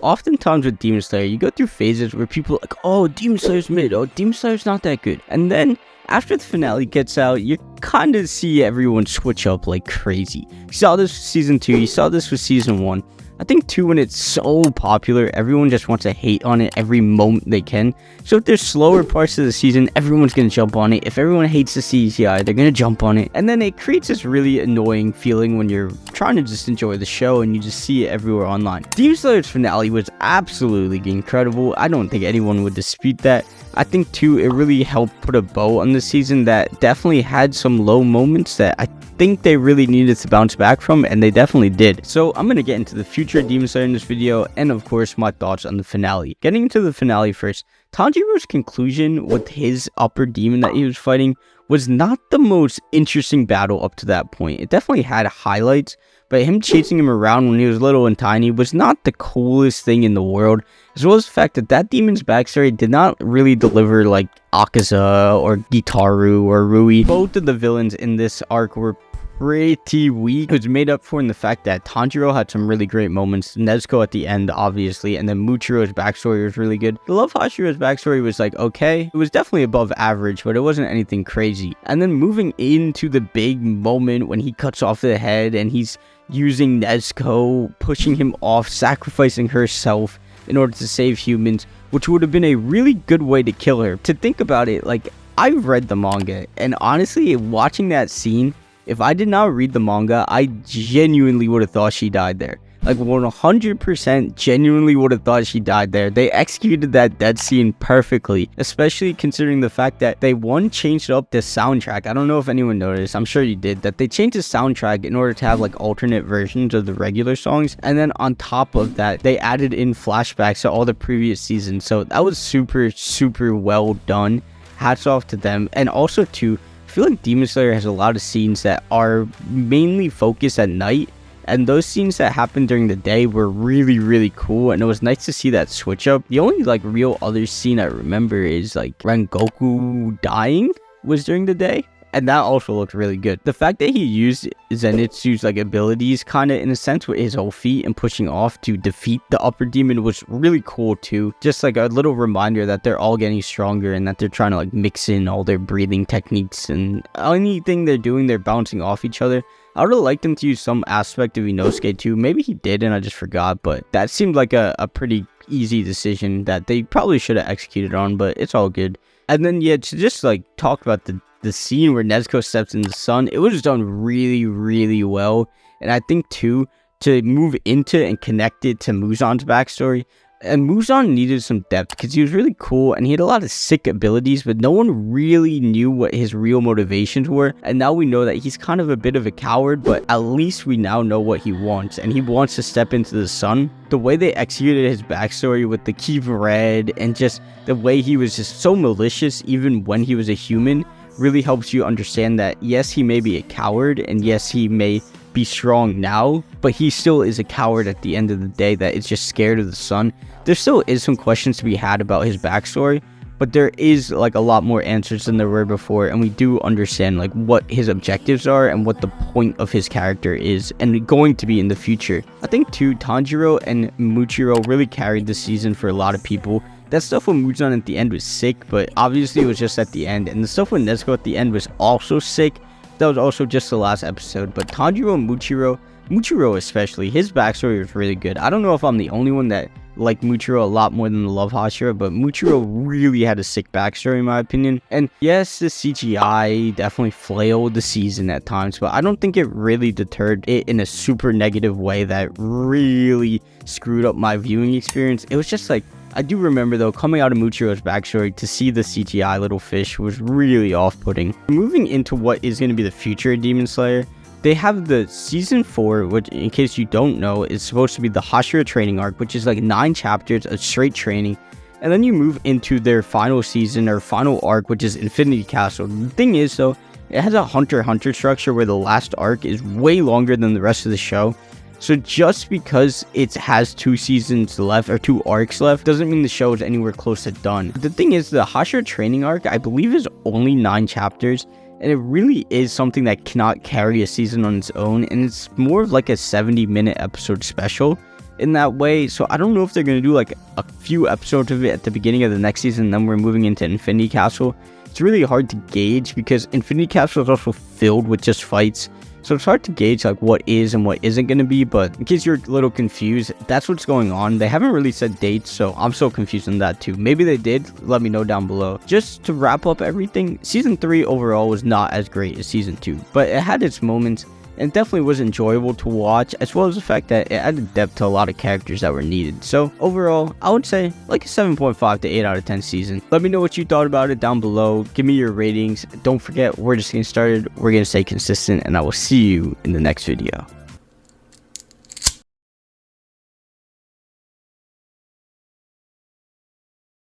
oftentimes with Demon Slayer, you go through phases where people are like, oh, Demon Slayer's mid, oh, Demon Slayer's not that good. And then after the finale gets out, you kind of see everyone switch up like crazy. You saw this with season 2, you saw this with season 1. I think 2, when it's so popular, everyone just wants to hate on it every moment they can. So if there's slower parts of the season, everyone's going to jump on it. If everyone hates the CGI, they're going to jump on it. And then it creates this really annoying feeling when you're trying to just enjoy the show and you just see it everywhere online. Demon Slayer's finale was absolutely incredible. I don't think anyone would dispute that. I think too, it really helped put a bow on the season that definitely had some low moments that I think they really needed to bounce back from, and they definitely did. So I'm going to get into the future of Demon Slayer in this video, and of course my thoughts on the finale. Getting into the finale first, Tanjiro's conclusion with his upper demon that he was fighting was not the most interesting battle up to that point. It definitely had highlights, but him chasing him around when he was little and tiny was not the coolest thing in the world, as well as the fact that that demon's backstory did not really deliver like Akaza or Gitaru or Rui. Both of the villains in this arc were pretty weak. It was made up for in the fact that Tanjiro had some really great moments, Nezuko at the end obviously, and then Muchiro's backstory was really good. The Love Hashiro's backstory was like okay, it was definitely above average, but it wasn't anything crazy. And then moving into the big moment when he cuts off the head and he's using Nezuko, pushing him off, sacrificing herself in order to save humans, which would have been a really good way to kill her. To think about it, like, I've read the manga, and honestly, watching that scene, if I did not read the manga, I genuinely would have thought she died there. Like 100% genuinely would have thought she died there. They executed that death scene perfectly, especially considering the fact that they changed up the soundtrack. I don't know if anyone noticed, I'm sure you did, that they changed the soundtrack in order to have like alternate versions of the regular songs, and then on top of that they added in flashbacks to all the previous seasons. So that was super well done. Hats off to them. And also too, I feel like Demon Slayer has a lot of scenes that are mainly focused at night, and those scenes that happened during the day were really cool, and it was nice to see that switch up. The only like real other scene I remember is like Rengoku dying was during the day, and that also looked really good. The fact that he used Zenitsu's like abilities kind of in a sense with his whole feet and pushing off to defeat the upper demon was really cool too. Just like a little reminder that they're all getting stronger and that they're trying to like mix in all their breathing techniques, and anything they're doing, they're bouncing off each other. I would have liked him to use some aspect of Inosuke too. Maybe he did and I just forgot, but that seemed like a pretty easy decision that they probably should have executed on, but it's all good. And then yeah, to just like talk about the scene where Nezuko steps in the sun, it was done really well. And I think too, to move into and connect it to Muzan's backstory, and Muzan needed some depth because he was really cool and he had a lot of sick abilities, but no one really knew what his real motivations were. And now we know that he's kind of a bit of a coward, but at least we now know what he wants, and he wants to step into the sun. The way they executed his backstory with the keep red and just the way he was just so malicious even when he was a human really helps you understand that yes, he may be a coward, and yes, he may be strong now, but he still is a coward at the end of the day that is just scared of the sun. There still is some questions to be had about his backstory, but there is like a lot more answers than there were before, and we do understand like what his objectives are and what the point of his character is and going to be in the future. I think too, Tanjiro and Muchiro really carried the season for a lot of people. That stuff with Muzan at the end was sick, but obviously it was just at the end, and the stuff with Nezuko at the end was also sick. That was also just the last episode. But Tanjiro and Muchiro especially, his backstory was really good. I don't know if I'm the only one that liked Muchiro a lot more than the Love Hashira, but Muchiro really had a sick backstory in my opinion. And yes, the CGI definitely flailed the season at times, but I don't think it really deterred it in a super negative way that really screwed up my viewing experience. It was just like, I do remember though, coming out of Muchiro's backstory, to see the CGI little fish was really off-putting. Moving into what is going to be the future of Demon Slayer, they have the season 4, which in case you don't know is supposed to be the Hashira training arc, which is like 9 chapters of straight training, and then you move into their final season or final arc, which is Infinity Castle. The thing is though, it has a Hunter x Hunter structure where the last arc is way longer than the rest of the show. So just because it has 2 seasons left or 2 arcs left doesn't mean the show is anywhere close to done. The thing is, the Hashira training arc I believe is only 9 chapters, and it really is something that cannot carry a season on its own, and it's more of like a 70-minute episode special. in that way. So I don't know if they're going to do like a few episodes of it at the beginning of the next season, and then we're moving into Infinity Castle. It's really hard to gauge because Infinity Castle is also filled with just fights. So it's hard to gauge like what is and what isn't going to be, but in case you're a little confused, that's what's going on. They haven't really said dates, so I'm so confused on that too. Maybe they did, let me know down below. Just to wrap up everything, season 3 overall was not as great as season 2, but it had its moments. And it definitely was enjoyable to watch, as well as the fact that it added depth to a lot of characters that were needed. So overall, I would say like a 7.5 to 8 out of 10 season. Let me know what you thought about it down below. Give me your ratings. Don't forget, we're just getting started. We're going to stay consistent, and I will see you in the next video.